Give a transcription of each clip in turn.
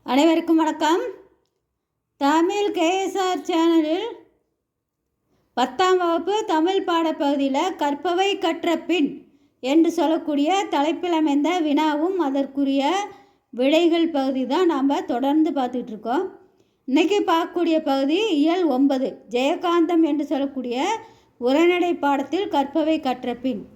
அனைவருக்கும் வணக்கம். தமிழ் கேஎஸ்ஆர் சேனலில் 10ஆம் வகுப்பு தமிழ் பாடப்பகுதியில் கற்பவை கற்ற பின் என்று சொல்லக்கூடிய தலைப்பில் அமைந்த வினாவும் அதற்குரிய விடைகள் பகுதி தான் நாம் தொடர்ந்து பார்த்துட்ருக்கோம். இன்றைக்கி பார்க்கக்கூடிய பகுதி இயல் 9 ஜெயகாந்தம் என்று சொல்லக்கூடிய உரைநடை பாடத்தில் கற்பவை கற்ற பின்.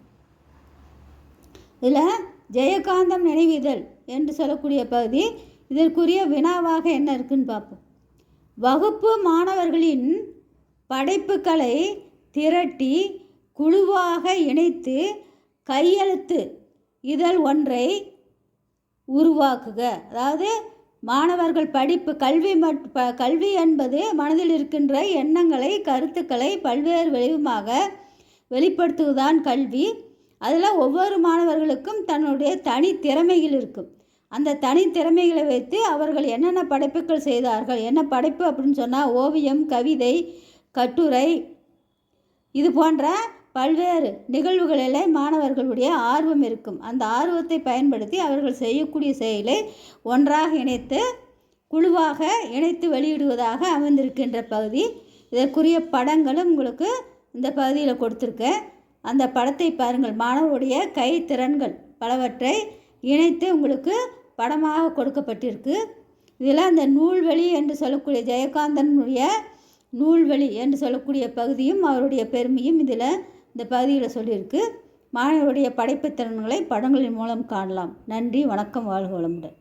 இதில் ஜெயகாந்தம் நினைவிதழ் என்று சொல்லக்கூடிய பகுதி, இதற்குரிய வினாவாக என்ன இருக்குன்னு பார்ப்போம். வகுப்பு மாணவர்களின் படைப்புகளை திரட்டி குழுவாக இணைத்து கையெழுத்து இதழ் ஒன்றை உருவாக்குக. அதாவது மாணவர்கள் படிப்பு கல்வி என்பது மனதில் இருக்கின்ற எண்ணங்களை கருத்துக்களை பல்வேறு வடிவமாக வெளிப்படுத்துவதுதான் கல்வி. அதில் ஒவ்வொரு மாணவர்களுக்கும் தன்னுடைய தனி திறமைகள் இருக்கும். அந்த தனி திறமைகளை வைத்து அவர்கள் என்னென்ன படைப்புகள் செய்தார்கள். என்ன படைப்பு அப்படின்னு சொன்னால் ஓவியம், கவிதை, கட்டுரை, இது போன்ற பல்வேறு நிகழ்வுகளில் மாணவர்களுடைய ஆர்வம் இருக்கும். அந்த ஆர்வத்தை பயன்படுத்தி அவர்கள் செய்யக்கூடிய செயலை ஒன்றாக இணைத்து குழுவாக இணைத்து வெளியிடுவதாக அமைந்திருக்கின்ற பகுதி. இதற்குரிய படங்களும் உங்களுக்கு இந்த பகுதியில் கொடுத்துருக்கேன். அந்த படத்தை பாருங்கள். மாணவருடைய கைத்திறன்கள் பலவற்றை இணைத்து உங்களுக்கு படமாக கொடுக்கப்பட்டிருக்கு. இதில் அந்த நூல்வெளி என்று சொல்லக்கூடிய ஜெயகாந்தனுடைய நூல்வெளி என்று சொல்லக்கூடிய பகுதியும் அவருடைய பெருமையும் இதில் இந்த பகுதியில் சொல்லியிருக்கு. மாணவருடைய படைப்புத் திறன்களை படங்களின் மூலம் காணலாம். நன்றி, வணக்கம், வாழ்க வளமுடன்.